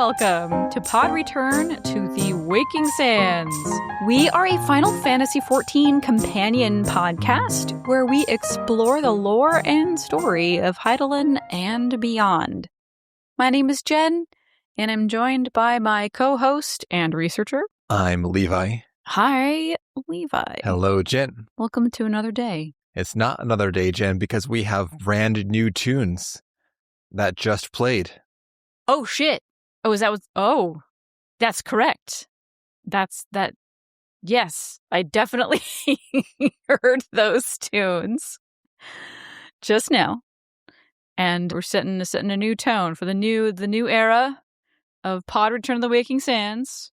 welcome to Pod Return to the Waking Sands. We are a Final Fantasy XIV companion podcast where we explore the lore and story of Hydaelyn and beyond. My name is Jen, and I'm joined by my co-host and researcher. I'm Levi. Hi, Levi. Hello, Jen. Welcome to another day. It's not another day, Jen, because we have brand new tunes that just played. Oh, shit. That's correct. Yes, I definitely heard those tunes just now. And we're setting a new tone for the new era of Pod Return to the Waking Sands,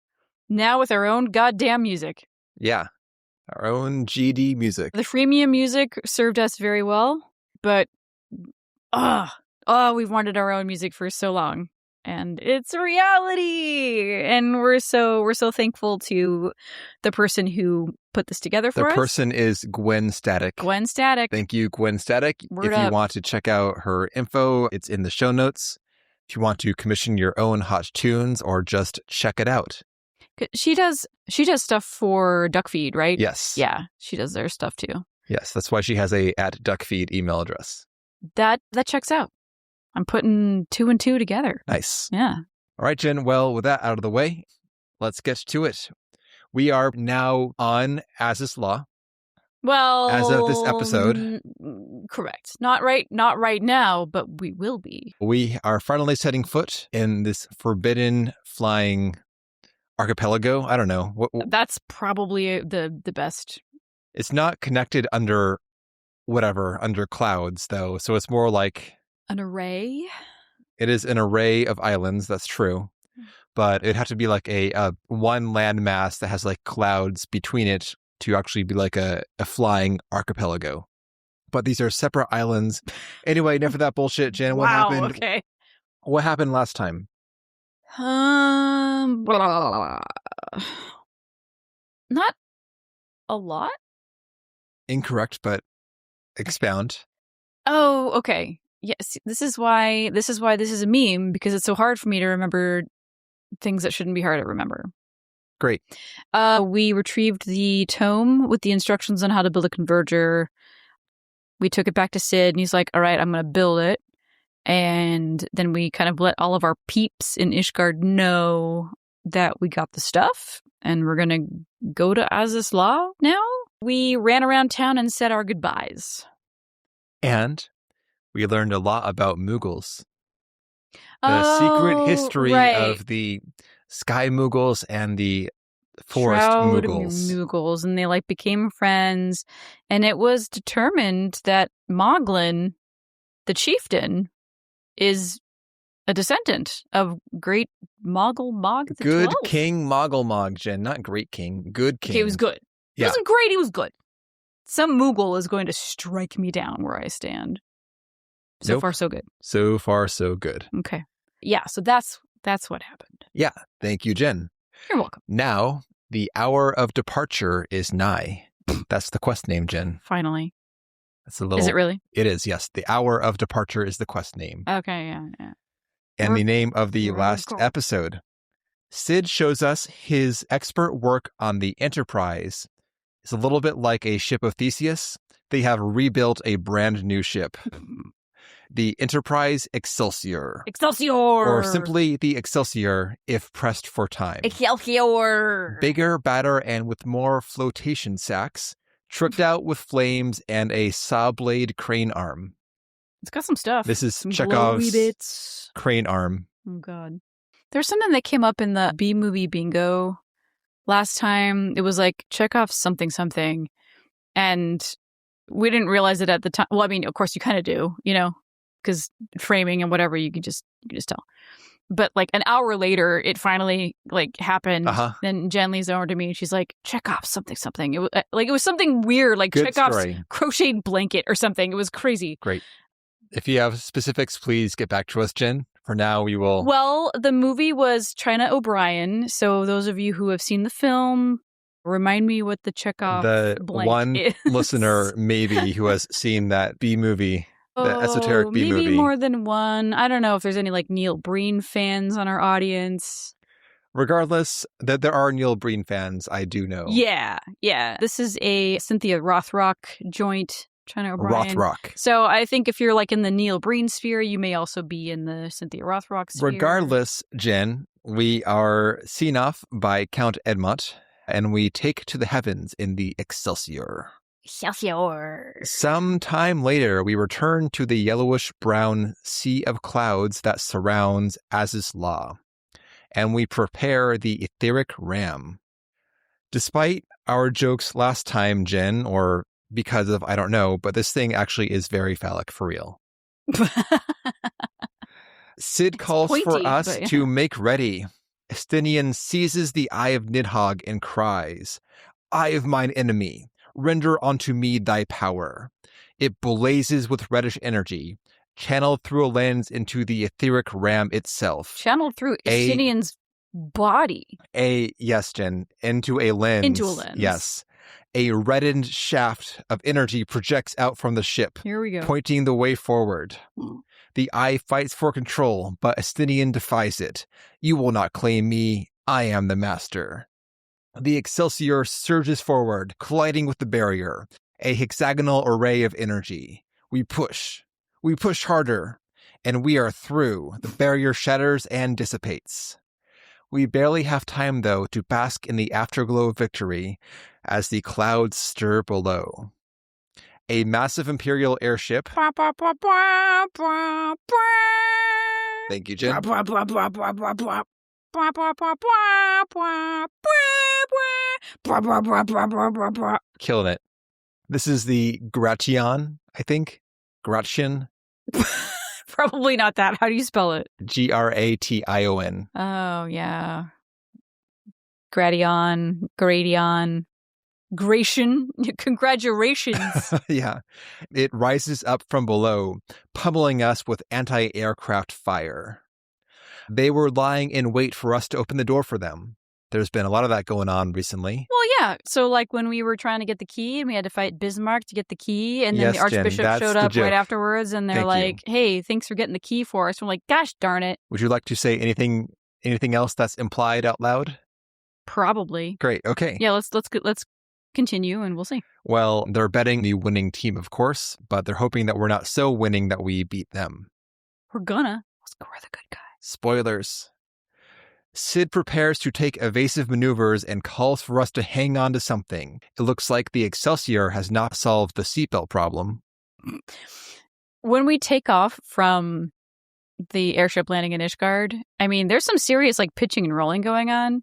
now with our own goddamn music. Yeah, our own GD music. The freemium music served us very well, but we've wanted our own music for so long. And it's a reality. And we're so thankful to the person who put this together for us. The person is Gwen Static. Gwen Static. Thank you, Gwen Static. Word if you up. want to check out her info, it's in the show notes. If you want to commission your own hot tunes or just check it out. She does stuff for Duckfeed, right? Yes. Yeah, she does their stuff too. Yes, that's why she has a @Duckfeed email address. That checks out. I'm putting 2 and 2 together. Nice. Yeah. All right, Jen. Well, with that out of the way, let's get to it. We are now on Azys Lla. Well, as of this episode. Correct. Not right now, but we will be. We are finally setting foot in this forbidden flying archipelago. I don't know. That's probably the best. It's not connected under clouds, though. So it's more like an array. It is an array of islands. That's true. But it'd have to be like a one landmass that has like clouds between it to actually be like a flying archipelago. But these are separate islands. Anyway, enough of that bullshit, Jen. What happened? Okay. What happened last time? Blah, blah, blah. Not a lot. Incorrect, but expound. Oh, okay. Yes, this is why this is a meme, because it's so hard for me to remember things that shouldn't be hard to remember. Great. We retrieved the tome with the instructions on how to build a converger. We took it back to Sid, and he's like, all right, I'm going to build it. And then we kind of let all of our peeps in Ishgard know that we got the stuff, and we're going to go to Azys Lla now. We ran around town and said our goodbyes. And we learned a lot about Muggles. The secret history of the Sky Muggles and the Forest Muggles. And they became friends. And it was determined that Moglin, the chieftain, is a descendant of great Moggle Mog the Good 12th. King Moggle Mog, Jen. Not great king. Good king. Okay, he was good. Yeah. He wasn't great, he was good. Some Moogle is going to strike me down where I stand. So far, so good. So far, so good. Okay. Yeah, so that's what happened. Yeah. Thank you, Jen. You're welcome. Now, the hour of departure is nigh. That's the quest name, Jen. Finally. That's a little. Is it really? It is, yes. The hour of departure is the quest name. Okay, yeah. And the name of the last episode. Sid shows us his expert work on the Enterprise. It's a little bit like a ship of Theseus. They have rebuilt a brand new ship. The Enterprise Excelsior. Excelsior! Or simply the Excelsior if pressed for time. Excelsior! Bigger, badder, and with more flotation sacks, tricked out with flames and a saw blade crane arm. It's got some stuff. This is some Chekhov's bits. crane arm. Oh, God. There's something that came up in the B-movie bingo last time. It was like Chekhov's something. And we didn't realize it at the time. Well, I mean, of course you kind of do, because framing and whatever, you could just tell. But an hour later, it finally happened. Then Jen leans over to me and she's like, Chekhov's something. It was it was something weird, like Good Chekhov's story. crocheted blanket or something. It was crazy. Great. If you have specifics, please get back to us, Jen. For now, we will. Well, the movie was China O'Brien. So those of you who have seen the film, remind me what the Chekhov The blank one is. listener, maybe, who has seen that B movie. The esoteric B movie. Maybe more than one. I don't know if there's any like Neil Breen fans on our audience. Regardless, that there are Neil Breen fans, I do know. Yeah. This is a Cynthia Rothrock joint. China O'Brien. Rothrock. So I think if you're like in the Neil Breen sphere, you may also be in the Cynthia Rothrock sphere. Regardless, Jen, we are seen off by Count Edmont, and we take to the heavens in the Excelsior. Some time later, we return to the yellowish-brown sea of clouds that surrounds Azys Lla, and we prepare the etheric ram. Despite our jokes last time, Jen, or because of, I don't know, but this thing actually is very phallic for real. Cid calls pointy, for us to make ready. Estinian seizes the eye of Nidhogg and cries, "Eye of mine enemy, render unto me thy power." It blazes with reddish energy, channeled through a lens into the etheric ram itself. Channeled through Estinian's body. Yes, Jen, into a lens. Into a lens. Yes. A reddened shaft of energy projects out from the ship. Here we go. Pointing the way forward. The eye fights for control, but Estinian defies it. "You will not claim me. I am the master." The Excelsior surges forward, colliding with the barrier. A hexagonal array of energy. We push. We push harder. And we are through. The barrier shatters and dissipates. We barely have time, though, to bask in the afterglow of victory as the clouds stir below. A massive Imperial airship. Thank you, Jen. Killing it. This is the Gratian, I think. Gratian. Probably not that. How do you spell it? Gration. Oh, yeah. Gratian. Gratian. Congratulations. Yeah. It rises up from below, pummeling us with anti-aircraft fire. They were lying in wait for us to open the door for them. There's been a lot of that going on recently. Well, yeah. So, like, when we were trying to get the key and we had to fight Bismarck to get the key, and then the Archbishop showed up right afterwards, and they're like, "Hey, thanks for getting the key for us." We're like, "Gosh darn it." Would you like to say anything else that's implied out loud? Probably. Great. Okay. Yeah, let's continue and we'll see. Well, they're betting the winning team, of course, but they're hoping that we're not so winning that we beat them. We're gonna. We're the good guys. Spoilers. Cid prepares to take evasive maneuvers and calls for us to hang on to something. It looks like the Excelsior has not solved the seatbelt problem. When we take off from the airship landing in Ishgard, I mean, there's some serious like pitching and rolling going on.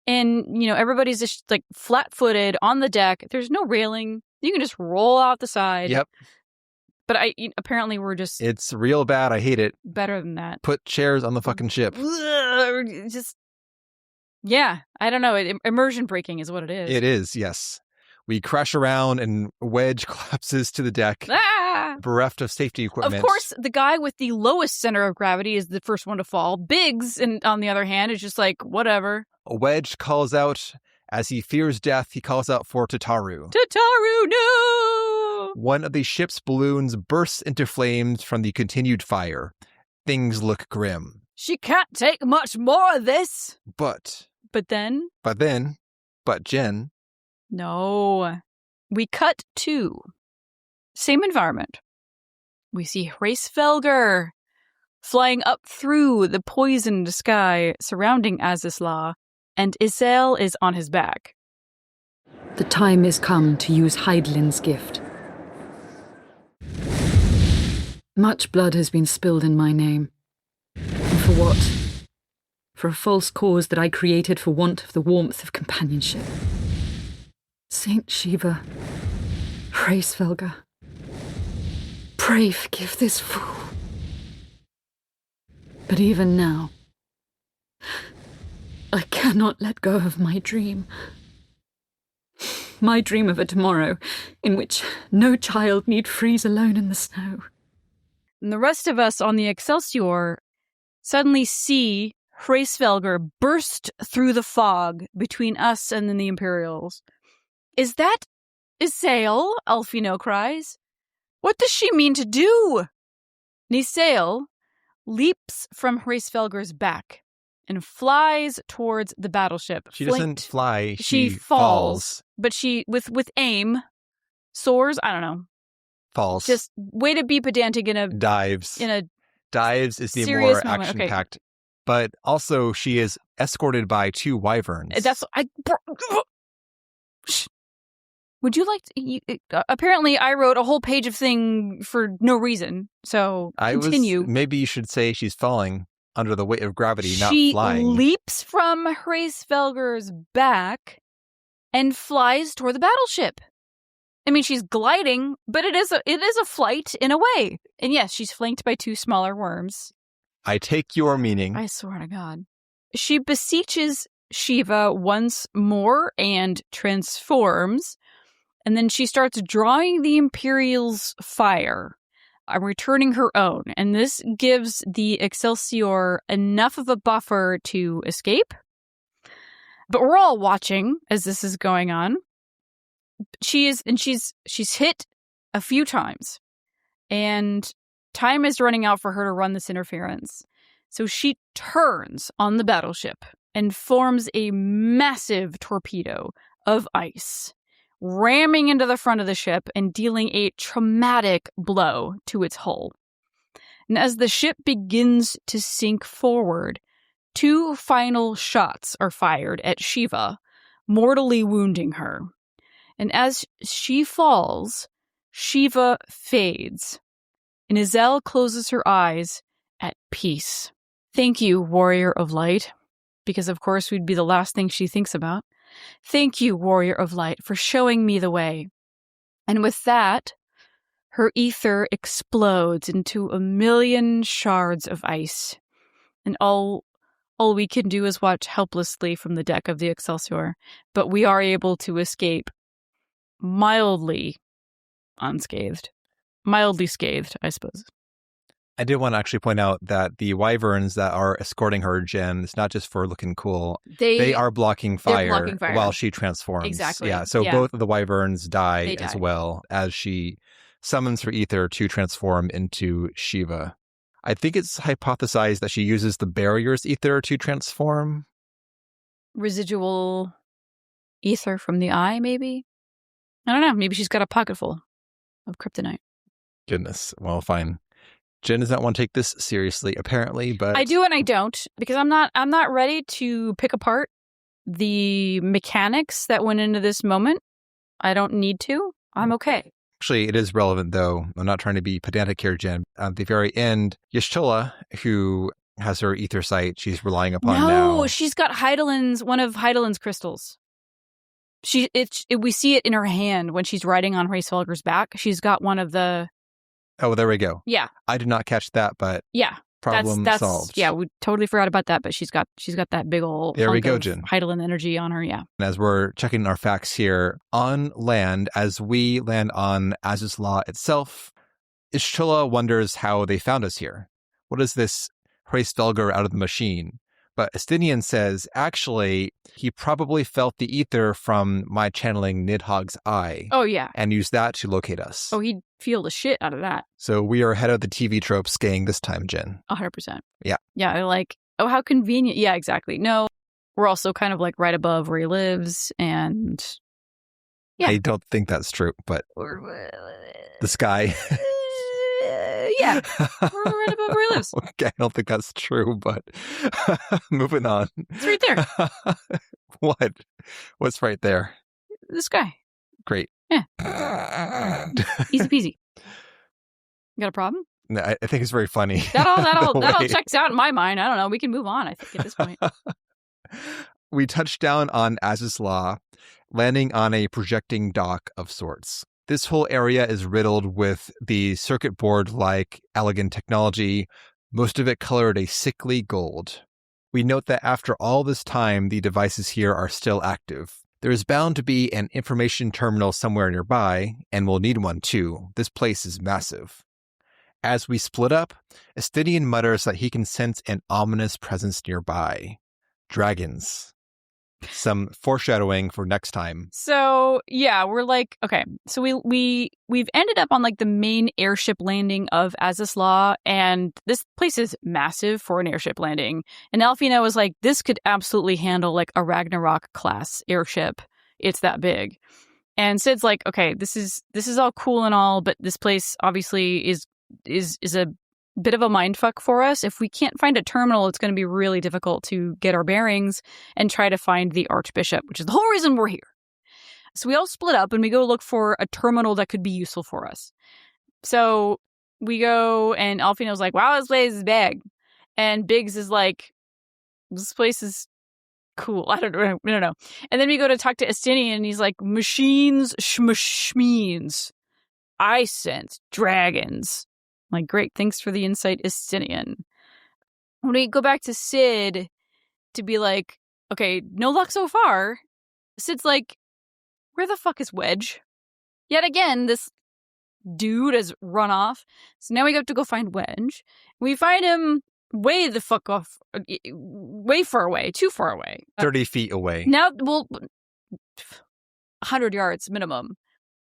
And, you know, everybody's just like flat-footed on the deck. There's no railing. You can just roll out the side. Yep. But apparently we're just... It's real bad. I hate it. Better than that. Put chairs on the fucking ship. Just... Yeah, I don't know. Immersion breaking is what it is. It is, yes. We crash around and Wedge collapses to the deck, bereft of safety equipment. Of course, the guy with the lowest center of gravity is the first one to fall. Biggs, on the other hand, is just like, whatever. Wedge calls out, as he fears death, he calls out for Tataru. Tataru, no! One of the ship's balloons bursts into flames from the continued fire. Things look grim. She can't take much more of this. But then, Jen. No. We cut to same environment. We see Hraesvelgr flying up through the poisoned sky surrounding Azys Lla, and Isael is on his back. The time is come to use Hydaelyn's gift. Much blood has been spilled in my name. And for what? For a false cause that I created for want of the warmth of companionship. Saint Shiva, Hraesvelgr, pray forgive this fool. But even now, I cannot let go of my dream. My dream of a tomorrow in which no child need freeze alone in the snow. And the rest of us on the Excelsior suddenly see Hraesvelgr burst through the fog between us and then the Imperials. Is that Isael? Alfino cries. What does she mean to do? Nisael leaps from Hraesvelgur's back and flies towards the battleship. She doesn't fly, She falls. But she, with aim, soars, I don't know. Falls. Just way to be pedantic in a... Dives. Dives is the serious more moment. action-packed. Okay. But also, she is escorted by 2 wyverns. Would you like to... apparently, I wrote a whole page of thing for no reason, so continue. Maybe you should say she's falling under the weight of gravity, not flying. She leaps from Hraesvelgur's back and flies toward the battleship. I mean, she's gliding, but it is a flight in a way. And yes, she's flanked by 2 smaller worms. I take your meaning. I swear to God. She beseeches Shiva once more and transforms. And then she starts drawing the Imperial's fire. I'm returning her own. And this gives the Excelsior enough of a buffer to escape. But we're all watching as this is going on. She's hit a few times. And time is running out for her to run this interference. So she turns on the battleship and forms a massive torpedo of ice, ramming into the front of the ship and dealing a traumatic blow to its hull. And as the ship begins to sink forward, 2 final shots are fired at Shiva, mortally wounding her. And as she falls, Shiva fades, and Azys closes her eyes at peace. Thank you, Warrior of Light, because of course we'd be the last thing she thinks about. Thank you, Warrior of Light, for showing me the way. And with that, her ether explodes into 1,000,000 shards of ice. And all we can do is watch helplessly from the deck of the Excelsior. But we are able to escape mildly unscathed. Mildly scathed, I suppose. I did want to actually point out that the wyverns that are escorting her, Jen, it's not just for looking cool. They are blocking fire while she transforms. Exactly. Yeah. So both of the wyverns die as well as she summons her ether to transform into Shiva. I think it's hypothesized that she uses the barrier's ether to transform. Residual ether from the eye, maybe? I don't know. Maybe she's got a pocket full of kryptonite. Goodness. Well, fine. Jen does not want to take this seriously, apparently, but I do and I don't, because I'm not ready to pick apart the mechanics that went into this moment. I don't need to. I'm okay. Actually, it is relevant, though. I'm not trying to be pedantic here, Jen. At the very end, Y'shtola, who has her ether sight, she's relying upon now. No, she's got one of Hydaelyn's crystals. We see it in her hand when she's riding on Hraesvelgur's back. She's got one of the... Oh, there we go. Yeah. I did not catch that, but problem solved. Yeah, we totally forgot about that, but she's got that big old there we go, Jen. Hydaelyn energy on her, yeah. And as we're checking our facts here, on land, as we land on Azys Lla itself, Y'shtola wonders how they found us here. What is this Hraesvelgur out of the machine? But Estinian says, actually, he probably felt the ether from my channeling Nidhogg's eye. Oh, yeah. And used that to locate us. Oh, he'd feel the shit out of that. So we are ahead of the TV tropes gang this time, Jen. 100%. Yeah. Yeah, like, oh, how convenient. Yeah, exactly. No, we're also kind of like right above where he lives, and... Yeah. I don't think that's true, but the sky... Yeah, we're right above where he lives. Okay, I don't think that's true, but moving on. It's right there. What? What's right there? The sky. Great. Yeah. Easy peasy. You got a problem? No, I think it's very funny. That all checks out in my mind. I don't know. We can move on, I think, at this point. We touched down on Azys Lla, landing on a projecting dock of sorts. This whole area is riddled with the circuit board-like Allagan technology, most of it colored a sickly gold. We note that after all this time, the devices here are still active. There is bound to be an information terminal somewhere nearby, and we'll need one too. This place is massive. As we split up, Estinian mutters that he can sense an ominous presence nearby. Dragons. Some foreshadowing for next time. So, yeah, we're like, okay, so we've ended up on like the main airship landing of Azys Lla, and this place is massive for an airship landing. And Alfina was like, this could absolutely handle like a Ragnarok class airship. It's that big. And Sid's like, okay, this is all cool and all, but this place obviously is a bit of a mindfuck for us. If we can't find a terminal, it's going to be really difficult to get our bearings and try to find the Archbishop, which is the whole reason we're here. So we all split up and we go look for a terminal that could be useful for us. So we go, and Alfino's like, wow, this place is big. And Biggs is like, this place is cool. I don't know. And then we go to talk to Estinian, and he's like, machines, schmeans. I sense dragons. I'm like, great, thanks for the insight, Estinian. When we go back to Sid to be like, okay, no luck so far, Sid's like, where the fuck is Wedge? Yet again, this dude has run off. So now we have to go find Wedge. We find him way the fuck off, way far away, too far away. 30 feet away. Now, well, 100 yards minimum.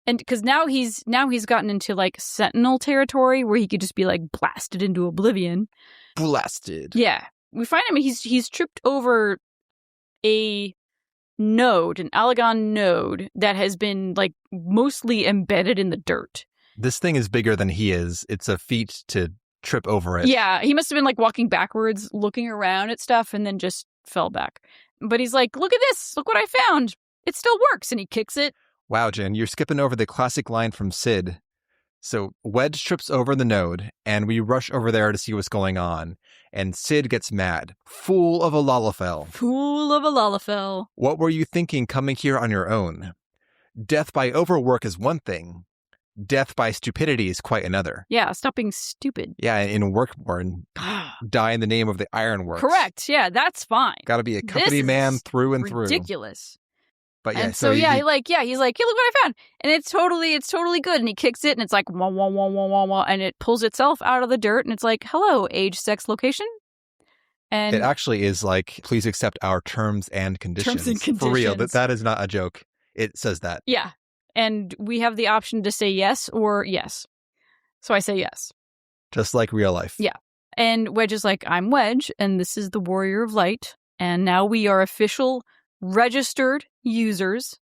And because now he's gotten into like Sentinel territory where he could just be like blasted into oblivion. Blasted. Yeah. We find him, he's tripped over a node, an Allagan node that has been like mostly embedded in the dirt. This thing is bigger than he is. It's a feat to trip over it. Yeah, he must have been like walking backwards, looking around at stuff, and then just fell back. But he's like, look at this, look what I found. It still works, and he kicks it. Wow, Jen, you're skipping over the classic line from Sid. So Wedge trips over the node, and we rush over there to see what's going on. And Sid gets mad. Fool of a Lalafell. Fool of a Lalafell. What were you thinking coming here on your own? Death by overwork is one thing. Death by stupidity is quite another. Yeah, stop being stupid. Yeah, in Workborn, die in the name of the Ironworks. Correct, yeah, that's fine. Gotta be a company man through and through. Ridiculous. But yeah, and so he's like, hey, look what I found. And it's totally good. And he kicks it, and it's like, wah, wah, wah, wah, wah, wah, and it pulls itself out of the dirt, and it's like, hello, age, sex, location. And it actually is like, please accept our terms and conditions. Terms and conditions. For real, that is not a joke. It says that. Yeah. And we have the option to say yes or yes. So I say yes. Just like real life. Yeah. And Wedge is like, I'm Wedge, and this is the Warrior of Light. And now we are official registered users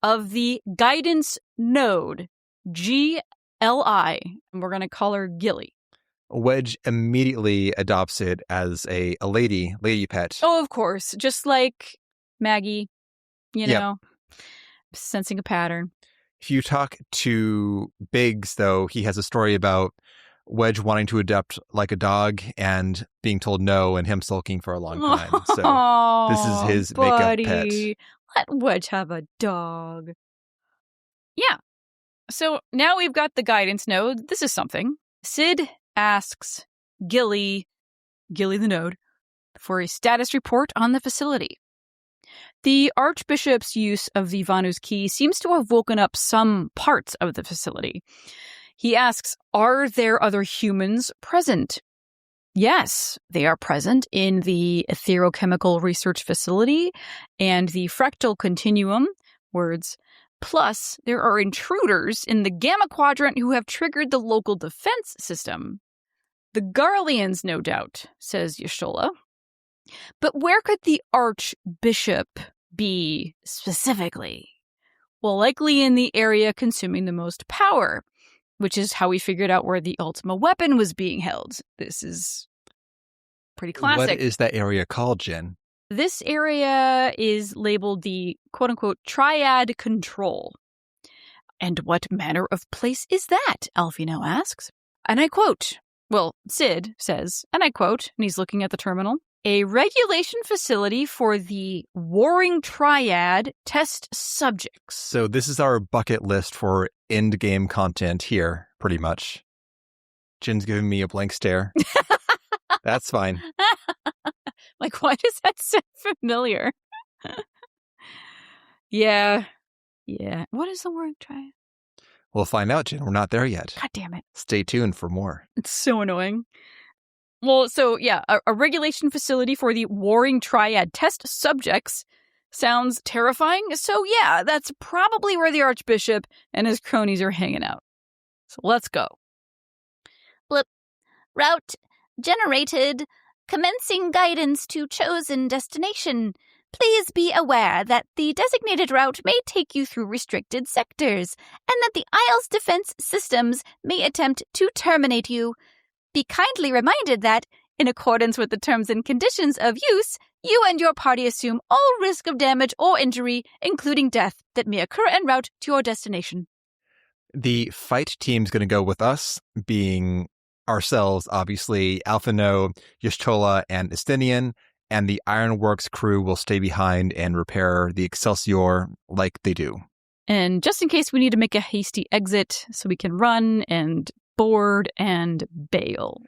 of the guidance node, GLI, and we're going to call her Gilly. Wedge immediately adopts it as a lady pet. Oh, of course. Just like Maggie, you know, sensing a pattern. If you talk to Biggs, though, he has a story about Wedge wanting to adopt like a dog and being told no and him sulking for a long time. So this is his buddy. makeup pet. Let Wedge have a dog. Yeah. So now we've got the guidance node. This is something. Sid asks Gilly the node, for a status report on the facility. The Archbishop's use of the Vanu's key seems to have woken up some parts of the facility. He asks, are there other humans present? Yes, they are present in the etherochemical research facility and the fractal continuum, words, plus there are intruders in the Gamma Quadrant who have triggered the local defense system. The Garleans, no doubt, says Y'shtola. But where could the Archbishop be specifically? Well, likely in the area consuming the most power, which is how we figured out where the Ultima weapon was being held. This is pretty classic. What is that area called, Jen? This area is labeled the quote-unquote triad control. And what manner of place is that? Alfino asks. And I quote, well, Sid says, and I quote, and he's looking at the terminal, a regulation facility for the warring triad test subjects. So this is our bucket list for end game content here, pretty much. Jen's giving me a blank stare. That's fine. Like, why does that sound familiar? Yeah. What is the word triad? We'll find out, Jen. We're not there yet. God damn it. Stay tuned for more. It's so annoying. Well, so yeah, a regulation facility for the warring triad test subjects Sounds terrifying. So yeah, that's probably where the Archbishop and his cronies are hanging out. So let's go. Blip. Route generated. Commencing guidance to chosen destination. Please be aware that the designated route may take you through restricted sectors, and that the Isle's defense systems may attempt to terminate you. Be kindly reminded that, in accordance with the terms and conditions of use, you and your party assume all risk of damage or injury, including death, that may occur en route to your destination. The fight team's going to go with us, being ourselves, obviously, Alphino, Y'shtola, and Estinian, and the Ironworks crew will stay behind and repair the Excelsior like they do. And just in case we need to make a hasty exit so we can run and board and bail.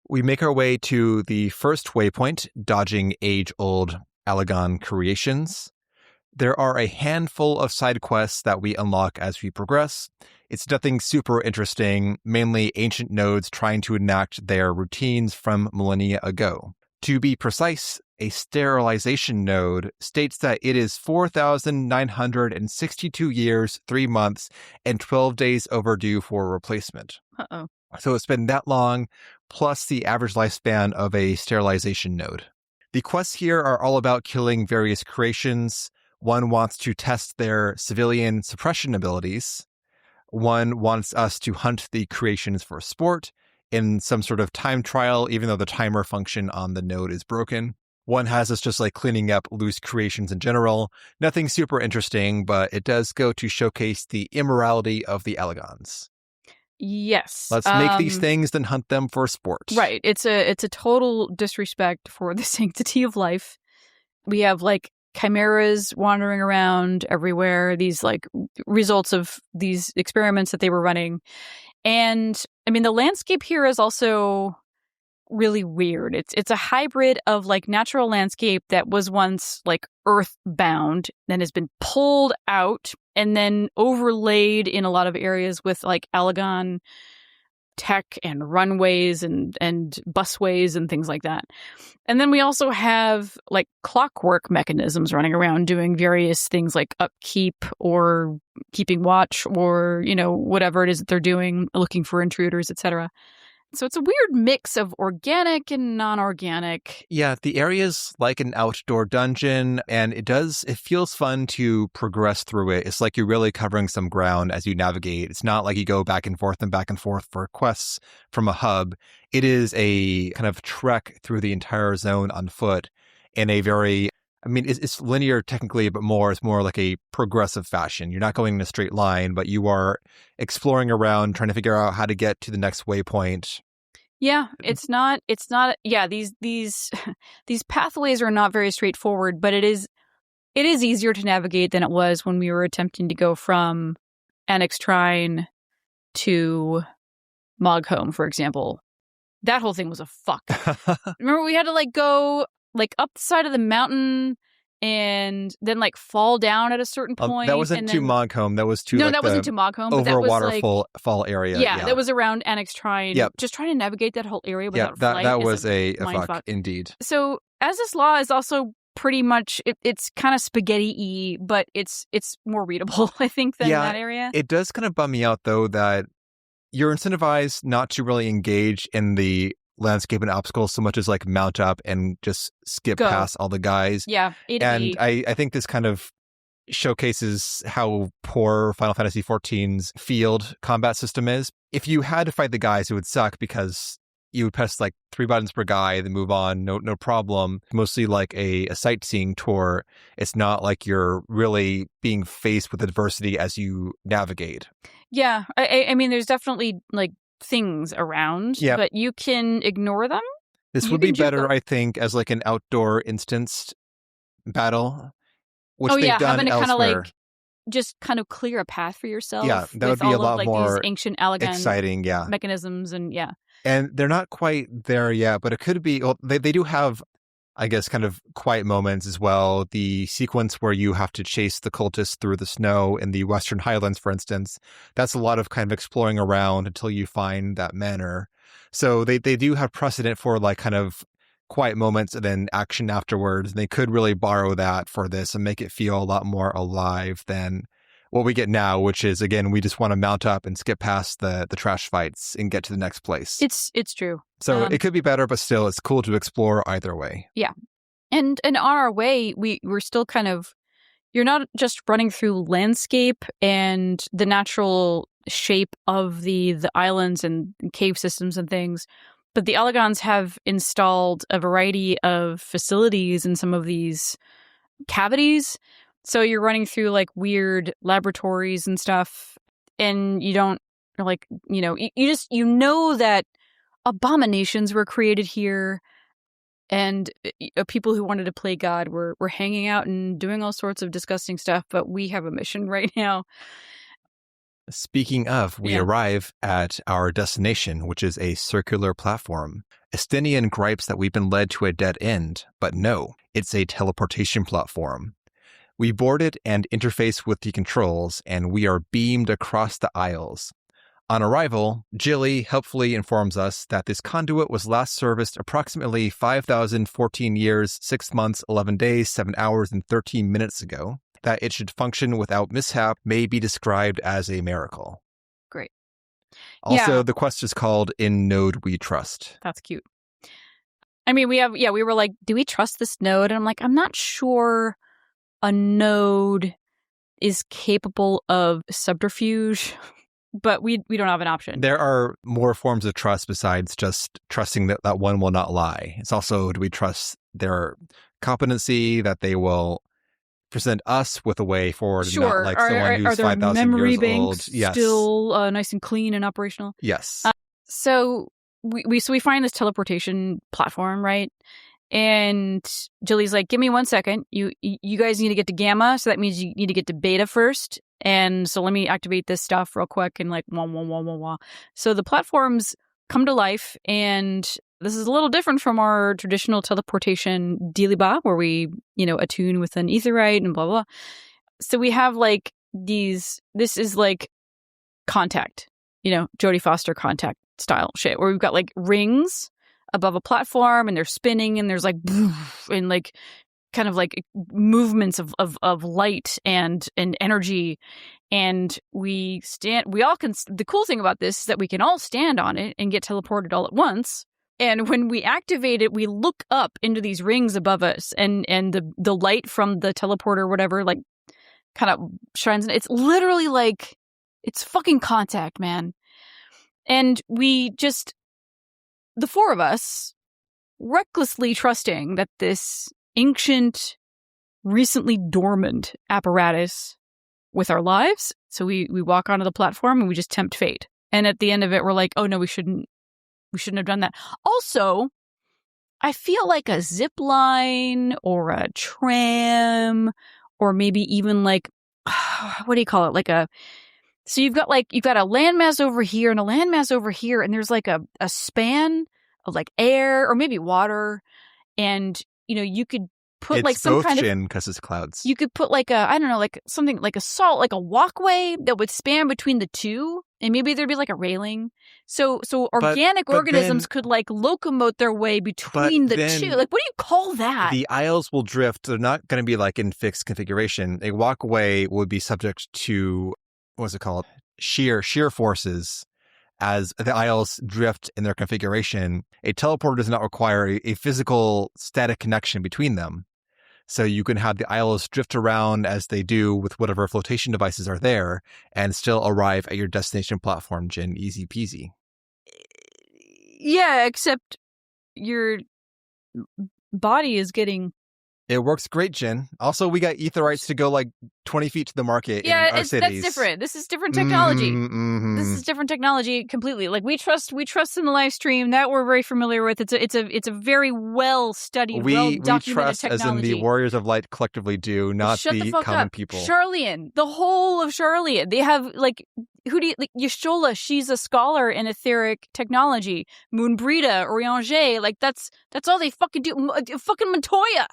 We make our way to the first waypoint, dodging age-old Allagan creations. There are a handful of side quests that we unlock as we progress. It's nothing super interesting, mainly ancient nodes trying to enact their routines from millennia ago. To be precise, a sterilization node states that it is 4,962 years, 3 months, and 12 days overdue for replacement. Uh-oh. So it's been that long, plus the average lifespan of a sterilization node. The quests here are all about killing various creations. One wants to test their civilian suppression abilities. One wants us to hunt the creations for sport in some sort of time trial, even though the timer function on the node is broken. One has us just like cleaning up loose creations in general. Nothing super interesting, but it does go to showcase the immorality of the Allagans. Yes. Let's make these things, then hunt them for sport. Right. It's a total disrespect for the sanctity of life. We have like chimeras wandering around everywhere, these like results of these experiments that they were running. And I mean, the landscape here is also really weird. It's a hybrid of like natural landscape that was once like earthbound, then has been pulled out and then overlaid in a lot of areas with like Allagan tech and runways and busways and things like that. And then we also have like clockwork mechanisms running around doing various things like upkeep or keeping watch or, you know, whatever it is that they're doing, looking for intruders, etc. So it's a weird mix of organic and non-organic. Yeah, the area's like an outdoor dungeon, and it feels fun to progress through it. It's like you're really covering some ground as you navigate. It's not like you go back and forth for quests from a hub. It is a kind of trek through the entire zone on foot in a very, I mean, it's linear technically, but it's more like a progressive fashion. You're not going in a straight line, but you are exploring around, trying to figure out how to get to the next waypoint. Yeah, it's not, yeah, these pathways are not very straightforward, but it is easier to navigate than it was when we were attempting to go from Annex Trine to Mogholm, for example. That whole thing was a fuck. Remember, we had to like go like up the side of the mountain and then like fall down at a certain point. That wasn't to Mogholm. That was to that wasn't to Mogholm. Over but that was waterfall area. Yeah, that was around Annex Trine. Yep. Just trying to navigate that whole area without flight. That was a fuck indeed. So Azys Lla is also pretty much it's kind of spaghetti-y, but it's more readable, I think, than that area. It does kind of bum me out though that you're incentivized not to really engage in the landscape and obstacles so much as like mount up and just skip Go. past all the guys. Yeah. And I think this kind of showcases how poor Final Fantasy XIV's field combat system is. If you had to fight the guys, it would suck because you would press like 3 buttons per guy, then move on, no problem. Mostly like a sightseeing tour. It's not like you're really being faced with adversity as you navigate. Yeah. I mean, there's definitely like things around, but you can ignore them. This would be better, I think, as like an outdoor instanced battle, which they've done having to elsewhere. kind of like just kind of clear a path for yourself. Yeah, that would be a lot like more these ancient Allagan exciting. Yeah, mechanisms and and they're not quite there yet, but it could be. Well, they do have, I guess, kind of quiet moments as well. The sequence where you have to chase the cultists through the snow in the Western Highlands, for instance, that's a lot of kind of exploring around until you find that manor. So they do have precedent for like kind of quiet moments and then action afterwards. And they could really borrow that for this and make it feel a lot more alive than what we get now, which is, again, we just want to mount up and skip past the trash fights and get to the next place. It's true. So it could be better, but still, it's cool to explore either way. Yeah. And on our way, we're still kind of, you're not just running through landscape and the natural shape of the islands and cave systems and things, but the Allagans have installed a variety of facilities in some of these cavities. So you're running through like weird laboratories and stuff, and you don't like, you know that abominations were created here, and people who wanted to play God were hanging out and doing all sorts of disgusting stuff, but we have a mission right now. Speaking of, we arrive at our destination, which is a circular platform. Estinian gripes that we've been led to a dead end, but no, it's a teleportation platform. We board it and interface with the controls, and we are beamed across the aisles. On arrival, Jilly helpfully informs us that this conduit was last serviced approximately 5,014 years, 6 months, 11 days, 7 hours, and 13 minutes ago. That it should function without mishap may be described as a miracle. Great. Also, the quest is called In Node We Trust. That's cute. I mean, we were like, do we trust this node? And I'm like, I'm not sure a node is capable of subterfuge, but we don't have an option. There are more forms of trust besides just trusting that one will not lie. It's also, do we trust their competency, that they will present us with a way forward, and not like someone who's 5,000 years old. Yes. Still nice and clean and operational. Yes. So we find this teleportation platform, right? And Jilly's like, "Give me 1 second. You guys need to get to Gamma, so that means you need to get to Beta first. And so let me activate this stuff real quick." And like, wah, wah, wah, wah, wah. So the platforms come to life, and this is a little different from our traditional teleportation dealiba, where we, attune with an aetheryte and blah, blah. So we have like this is like Contact, Jodie Foster Contact style shit, where we've got like rings above a platform and they're spinning and there's like, and like kind of like movements of light and energy. And the cool thing about this is that we can all stand on it and get teleported all at once. And when we activate it, we look up into these rings above us, and the light from the teleporter or whatever, like, kind of shines in. It's literally like, it's fucking Contact, man. And we just, the four of us, recklessly trusting that this ancient, recently dormant apparatus with our lives. So we walk onto the platform and we just tempt fate. And at the end of it, we're like, oh no, we shouldn't have done that. Also, I feel like a zip line or a tram or maybe even like, what do you call it? So you've got a landmass over here and a landmass over here, and there's like a span of like air or maybe water, and you could put like some kind of, because it's clouds. You could put like something like a salt, like a walkway that would span between the two, and maybe there'd be like a railing. So organic organisms could like locomote their way between the two. Like, what do you call that? The aisles will drift. They're not going to be like in fixed configuration. A walkway would be subject to, what's it called? Shear forces. as the Isles drift in their configuration, a teleporter does not require a physical static connection between them. So you can have the Isles drift around as they do with whatever flotation devices are there and still arrive at your destination platform, Jin. Easy peasy. Yeah, except your body is getting... It works great, Jin. Also, we got aetherites to go like 20 feet to the market in our cities. That's different. This is different technology. Mm-hmm. This is different technology completely. Like we trust in the live stream that we're very familiar with. It's a very well studied, well documented we trust technology. As in the Warriors of Light collectively do, not the common people. Sharlayan, the whole of Sharlayan. They have Y'shtola, she's a scholar in etheric technology. Moonbrita, Orianger, like that's all they fucking do. Fucking Montoya.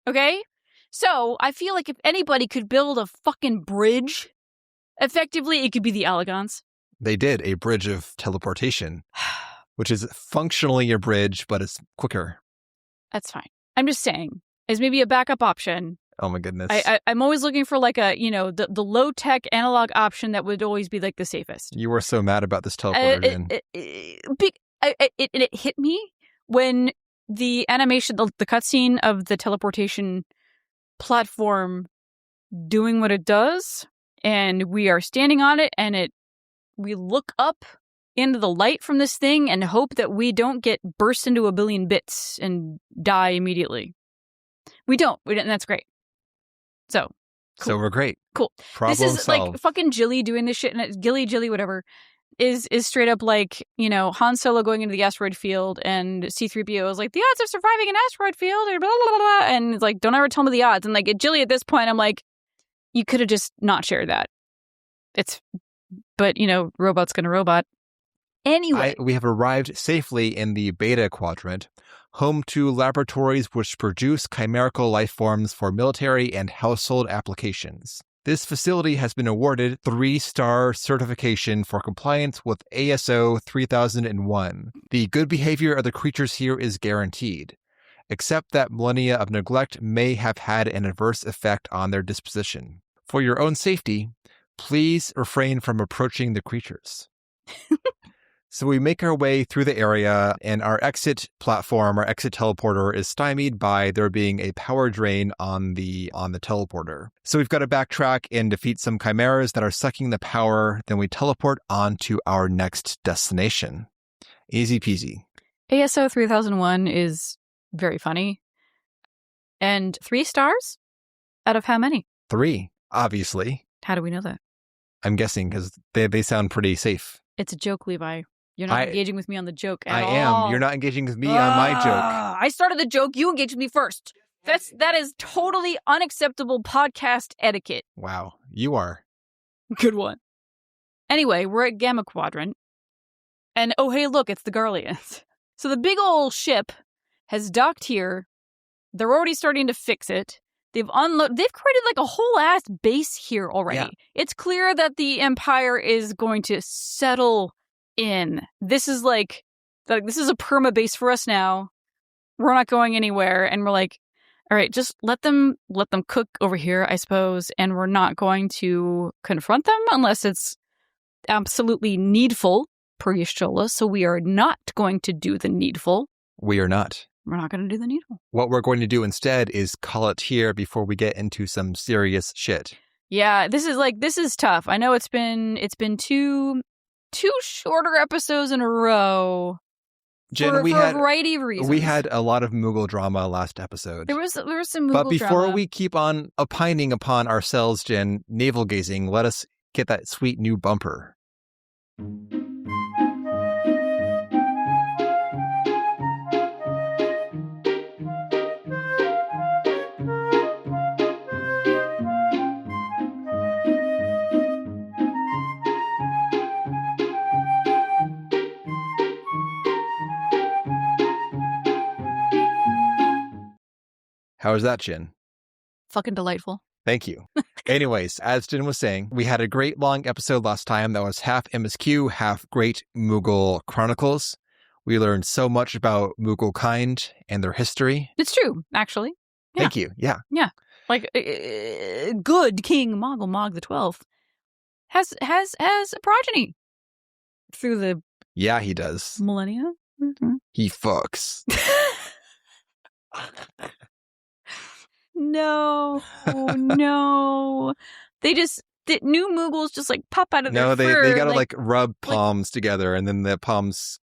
Okay? So, I feel like if anybody could build a fucking bridge, effectively, it could be the Allagans. They did a bridge of teleportation, which is functionally a bridge, but it's quicker. That's fine. I'm just saying, as maybe a backup option. Oh my goodness. I'm always looking for like a, the low-tech analog option that would always be like the safest. You were so mad about this teleporter, it hit me when the animation, the cutscene of the teleportation platform doing what it does, and we are standing on it, and we look up into the light from this thing and hope that we don't get burst into a billion bits and die immediately. We don't, and that's great. So, cool. So we're great. Cool. Problem this is solved. like fucking Jilly doing this shit, and it's Jilly, whatever. Is straight up like, Han Solo going into the asteroid field, and C-3PO is like, the odds of surviving an asteroid field are blah, blah, blah, blah. And it's like, don't ever tell me the odds. And like, Jilly at this point, I'm like, you could have just not shared that. But robot's gonna robot. Anyway. We have arrived safely in the Beta Quadrant, home to laboratories which produce chimerical life forms for military and household applications. This facility has been awarded 3-star certification for compliance with ASO 3001. The good behavior of the creatures here is guaranteed, except that millennia of neglect may have had an adverse effect on their disposition. For your own safety, please refrain from approaching the creatures. So we make our way through the area, and our exit platform, our exit teleporter, is stymied by there being a power drain on the teleporter. So we've got to backtrack and defeat some chimeras that are sucking the power. Then we teleport on to our next destination. Easy peasy. ASO 3001 is very funny. And 3 stars? Out of how many? 3, obviously. How do we know that? I'm guessing because they sound pretty safe. It's a joke, Levi. You're not engaging with me on the joke at all. I am. You're not engaging with me on my joke. I started the joke. You engaged with me first. That is totally unacceptable podcast etiquette. Wow. You are. Good one. Anyway, we're at Gamma Quadrant. And oh, hey, look, it's the Garleans. So the big old ship has docked here. They're already starting to fix it. They've created like a whole ass base here already. Yeah. It's clear that the Empire is going to settle in. This is this is a perma base for us now. We're not going anywhere, and we're like, all right, just let them cook over here, I suppose, and we're not going to confront them unless it's absolutely needful, per Y'shtola. So we are not going to do the needful. We are not. We're not going to do the needful. What we're going to do instead is call it here before we get into some serious shit. Yeah, this is tough. I know it's been two shorter episodes in a row. Jen, for a variety of reasons. We had a lot of Moogle drama last episode. There was some Moogle drama. But before we keep on opining upon ourselves, Jen, navel gazing, let us get that sweet new bumper. How is that, Jin? Fucking delightful. Thank you. Anyways, as Jin was saying, we had a great long episode last time that was half MSQ, half Great Moogle Chronicles. We learned so much about Moogle kind and their history. It's true, actually. Yeah. Thank you. Yeah. Yeah. Like, good King Mog the 12th has a progeny. through the Yeah, he does. millennia. Mm-hmm. He fucks. No. The new Moogles just like pop out of their No, fur. they gotta like rub palms together, and then the palms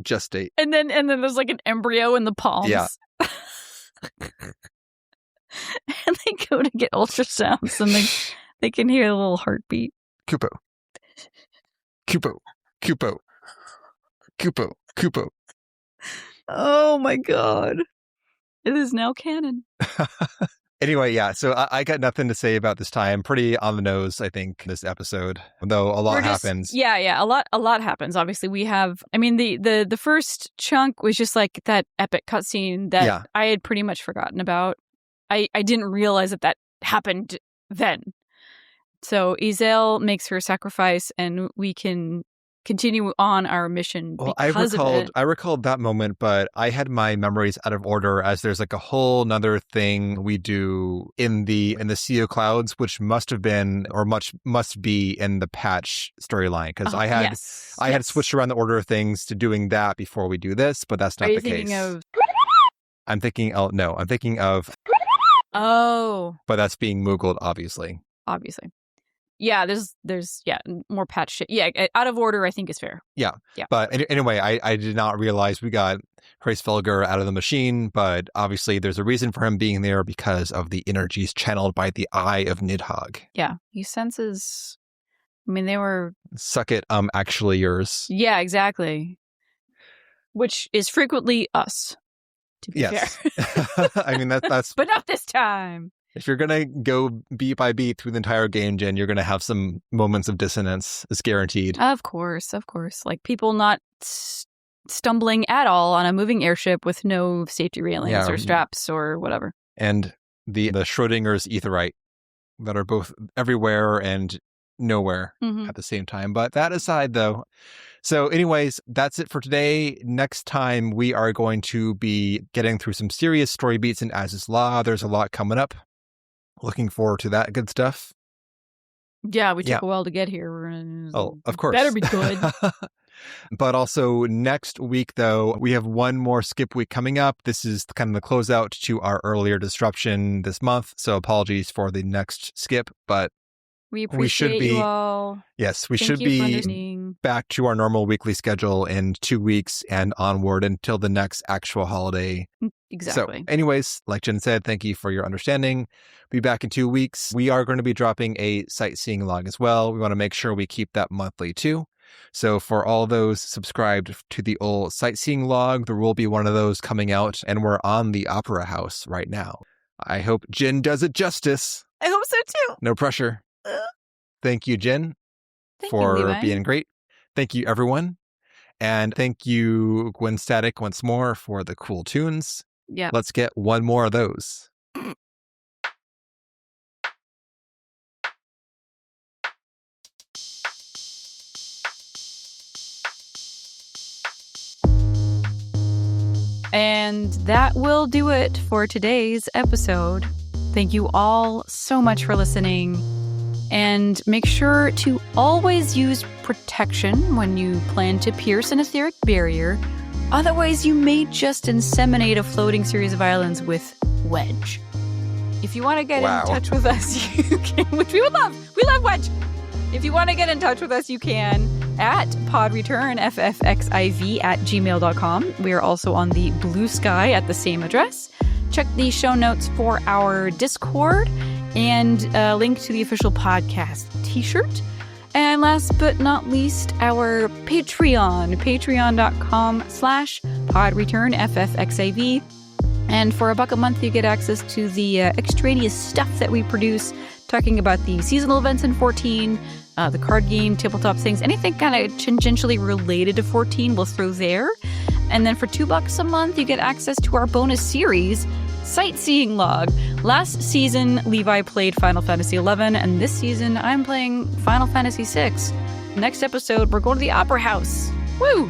gestate. And then there's like an embryo in the palms. Yeah. And they go to get ultrasounds, and they can hear a little heartbeat. Kupo. Oh my god. It is now canon. Anyway, yeah, so I got nothing to say about this time. Pretty on the nose, I think, this episode, though a lot happens. Yeah, a lot happens. Obviously, we have, I mean, the first chunk was just like that epic cutscene that I had pretty much forgotten about. I didn't realize that happened then. So Azys makes her sacrifice, and we can continue on our mission because of it. I recalled that moment, but I had my memories out of order, as there's like a whole nother thing we do in the Sea of Clouds, which must have been or must be in the patch storyline, because I had switched around the order of things to doing that before we do this, but that's not the case. I'm thinking of but that's being Moogled, obviously. Yeah, there's more patch shit. Yeah, out of order, I think is fair. Yeah. But anyway, I did not realize we got Hraesvelgr out of the machine, but obviously there's a reason for him being there because of the energies channeled by the eye of Nidhogg. Yeah, he senses. I mean, they were suck it. Actually, yours. Yeah, exactly. Which is frequently us. To be fair. I mean that's. But not this time. If you're going to go beat by beat through the entire game, Jen, you're going to have some moments of dissonance. It's guaranteed. Of course. Like people not stumbling at all on a moving airship with no safety railings or straps or whatever. And the Schrodinger's aetheryte that are both everywhere and nowhere at the same time. But that aside, though. So anyways, that's it for today. Next time, we are going to be getting through some serious story beats in Azys Lla. There's a lot coming up. Looking forward to that good stuff. Yeah, we took a while to get here. Of course. Better be good. But also next week, though, we have one more skip week coming up. This is kind of the closeout to our earlier disruption this month. So apologies for the next skip, but we appreciate you all. Yes, we should be back to our normal weekly schedule in 2 weeks and onward until the next actual holiday. Exactly. So anyways, like Jen said, thank you for your understanding. Be back in 2 weeks. We are going to be dropping a sightseeing log as well. We want to make sure we keep that monthly too. So for all those subscribed to the old sightseeing log, there will be one of those coming out, and we're on the Opera House right now. I hope Jen does it justice. I hope so too. No pressure. Thank you, Jen, for being great. Thank you, everyone. And thank you, Gwen Static, once more for the cool tunes. Yeah. Let's get one more of those. And that will do it for today's episode. Thank you all so much for listening. And make sure to always use protection when you plan to pierce an etheric barrier. Otherwise, you may just inseminate a floating series of islands with Wedge. If you want to get in touch with us, you can, which we would love. We love Wedge. If you want to get in touch with us, you can at podreturnffxiv at gmail.com. We are also on the Blue Sky at the same address. Check the show notes for our Discord and a link to the official podcast t-shirt. And last but not least, our Patreon, patreon.com/podreturnffxiv. And for $1 a month, you get access to the extraneous stuff that we produce, talking about the seasonal events in 14, the card game, tabletop things, anything kind of tangentially related to 14, we'll throw there. And then for $2 a month, you get access to our bonus series, Sightseeing Log. Last season, Levi played Final Fantasy XI, and this season, I'm playing Final Fantasy VI. Next episode, we're going to the Opera House. Woo!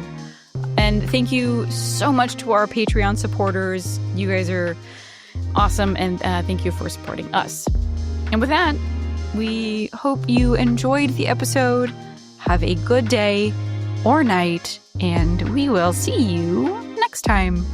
And thank you so much to our Patreon supporters. You guys are awesome, and thank you for supporting us. And with that, we hope you enjoyed the episode. Have a good day, or night, and we will see you next time.